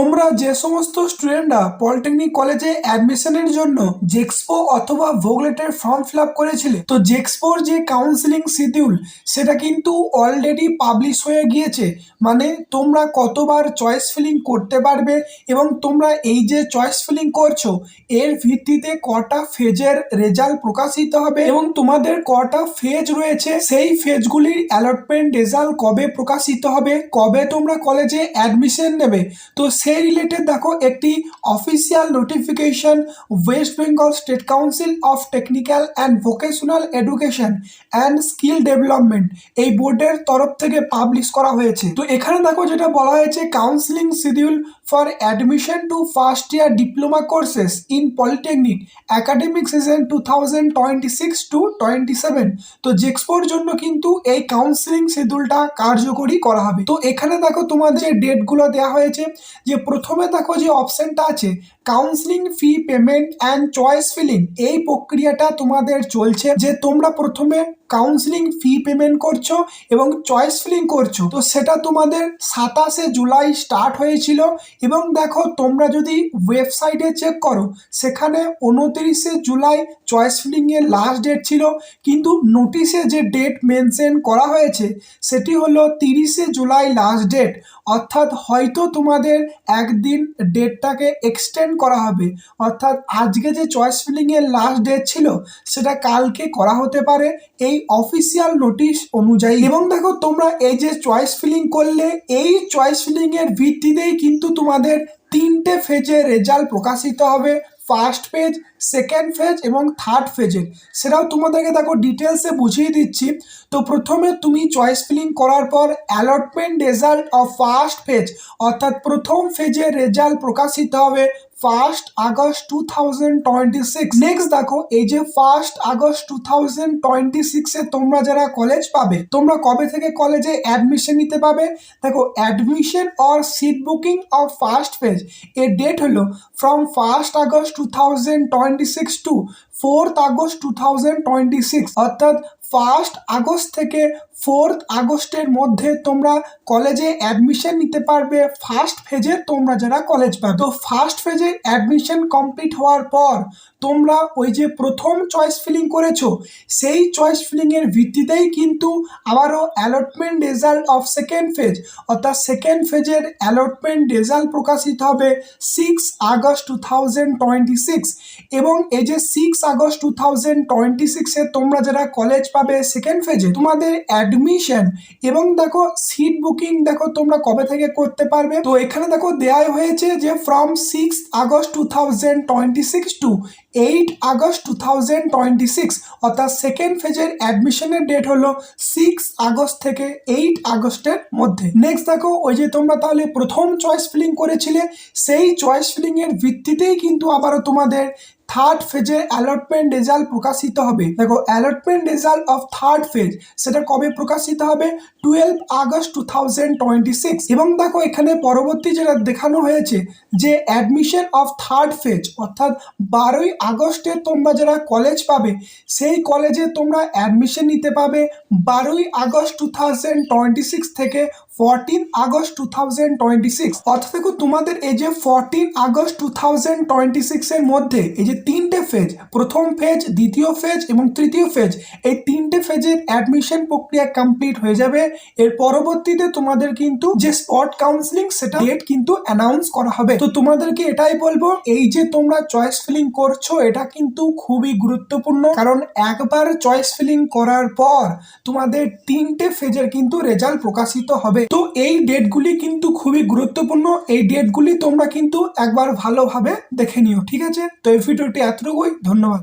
তোমরা যে সমস্ত স্টুডেন্টরা পলিটেকনিক কলেজে অ্যাডমিশনের জন্য জেক্সপো অথবা ভোগলেটের ফর্ম ফিল আপ করেছিলে, তো জেক্সপোর যে কাউন্সিলিং শিডিউল সেটা কিন্তু অলরেডি পাবলিশ হয়ে গিয়েছে। মানে তোমরা কতবার চয়েস ফিলিং করতে পারবে এবং তোমরা এই যে চয়েস ফিলিং করছো এর ভিত্তিতে কটা ফেজের রেজাল্ট প্রকাশিত হবে এবং তোমাদের কটা ফেজ রয়েছে সেই ফেজগুলির অ্যালটমেন্ট রেজাল্ট কবে প্রকাশিত হবে, কবে তোমরা কলেজে অ্যাডমিশন নেবে। তো সেই রিলেটেড দেখো একটি official notification West Bengal state council of technical and vocational education and skill development এই বোর্ডের তরফ থেকে পাবলিশ করা হয়েছে। তো এখানে দেখো যেটা বলা হয়েছে, counselling schedule for admission to first year diploma courses in polytechnic academic season 2026-27। তো জেক্সপোর জন্য কিন্তু এই কাউন্সিলিং শিডিউলটা কার্যকরী করা হবে। তো এখানে দেখো তোমাদের যে ডেটগুলো দেওয়া হয়েছে, যে প্রথমে দেখো যে অপশনটা আছে counselling fee payment and choice filling, এই প্রক্রিয়াটা তোমাদের চলছে যে তোমরা প্রথমে কাউন্সিলিং ফি পেমেন্ট করছো এবং চয়েস ফিলিং করছো। তো সেটা তোমাদের 27শে জুলাই স্টার্ট হয়েছিল এবং দেখো তোমরা যদি ওয়েবসাইটে চেক করো সেখানে 29শে জুলাই চয়েস ফিলিং এর লাস্ট ডেট ছিল, কিন্তু নোটিশে যে ডেট মেনশন করা হয়েছে সেটি হলো 30শে জুলাই লাস্ট ডেট। অর্থাৎ হয়তো তোমাদের একদিন ডেটটাকে এক্সটেন্ড করা হবে, অর্থাৎ আজকে যে চয়েস ফিলিং এর লাস্ট ডেট ছিল সেটা কালকে করা হতে পারে এই অফিসিয়াল নোটিশ অনুযায়ী। এবং দেখো তোমরা এই যে চয়েস ফিলিং করলে এই চয়েস ফিলিং এর ভিত্তিতেই কিন্তু তোমাদের 3টে ফেজের রেজাল্ট প্রকাশিত হবে, ফার্স্ট ফেজ, সেকেন্ড ফেজ এবং থার্ড ফেজের। সেটাও তোমাদেরকে দেখো ডিটেলসে বুঝিয়ে দিচ্ছি। তো প্রথমে তুমি চয়েস ফিলিং করার পর allotment result of first phase অর্থাৎ প্রথম ফেজের রেজাল্ট প্রকাশিত হবে 1 আগস্ট 2026। নেক্সট দেখো এই যে 1 আগস্ট 2026 তোমরা যারা কলেজ পাবে, তোমরা কবে থেকে কলেজে অ্যাডমিশন নিতে পাবে। দেখো admission or seat booking of first phase এর ডেট হলো ফ্রম 1 আগস্ট 2026 টু 4 আগস্ট 2026। অর্থাৎ 1 আগস্ট থেকে 4 আগস্টের মধ্যে তোমরা কলেজে অ্যাডমিশন নিতে পারবে ফার্স্ট ফেজে তোমরা যারা কলেজ পাবে। তো ফার্স্ট ফেজে অ্যাডমিশন কমপ্লিট হওয়ার পর তোমরা ওই যে প্রথম চয়েস ফিলিং করেছো সেই চয়েস ফিলিং এর ভিত্তিতেই কিন্তু আবারও allotment result of second phase অর্থাৎ সেকেন্ড ফেজের অ্যালটমেন্ট রেজাল্ট প্রকাশিত হবে 6 আগস্ট 2026। এবং এই যে 6 আগস্ট 2026 তোমরা যারা কলেজ পাবে সেকেন্ড ফেজে তোমাদের অ্যাডমিশন এবং দেখো সিট বুকিং দেখো তোমরা কবে থেকে করতে পারবে। তো এখানে দেখো দেওয়া হয়েছে যে ফ্রম 6 আগস্ট 2026 টু 8 আগস্ট 2026। অর্থাৎ সেকেন্ড ফেজের অ্যাডমিশনের ডেট হলো 6 আগস্ট থেকে 8 আগস্টের মধ্যে। নেক্সট দেখো ওই যে তোমরা তাহলে প্রথম চয়েস ফিলিং করেছিলে সেই চয়েস ফিলিং এর ভিত্তিতেই কিন্তু আবারও তোমাদের থার্ড ফেজের অ্যালটমেন্ট রেজাল্ট প্রকাশিত হবে। দেখো allotment result of third phase সেটা কবে প্রকাশিত হবে 12 আগস্ট 2026। এবং দেখো এখানে পরবর্তী যেটা দেখানো হয়েছে যে অ্যাডমিশন অফ থার্ড ফেজ অর্থাৎ 12ই আগস্টে তোমরা যারা কলেজ পাবে সেই কলেজে তোমরা অ্যাডমিশন নিতে পাবে 12ই আগস্ট 2026 থেকে 14 আগস্ট 2026। অর্থাৎ দেখো তোমাদের এই যে 14 আগস্ট 2026 এর মধ্যে এই যে 3টে ফেজ, প্রথম ফেজ, দ্বিতীয় ফেজ এবং তৃতীয় ফেজ, এই 3টে ফেজের অ্যাডমিশন প্রক্রিয়া কমপ্লিট হয়ে যাবে। এর পরবর্তীতে তোমাদের কিন্তু যে স্পট কাউন্সিলিং সেটা ডেট কিন্তু অ্যানাউন্স করা হবে। তো তোমাদেরকে এটাই বলবো, এই যে তোমরা চয়েস ফিলিং করছো এটা কিন্তু খুবই গুরুত্বপূর্ণ, কারণ একবার চয়েস ফিলিং করার পর তোমাদের 3টে ফেজের কিন্তু রেজাল্ট প্রকাশিত হবে। তো এই ডেটগুলি কিন্তু খুবই গুরুত্বপূর্ণ, এই ডেটগুলি তোমরা কিন্তু একবার ভালোভাবে দেখে নিও, ঠিক আছে। তো এই ভিডিওটি এতটুকুই, ধন্যবাদ।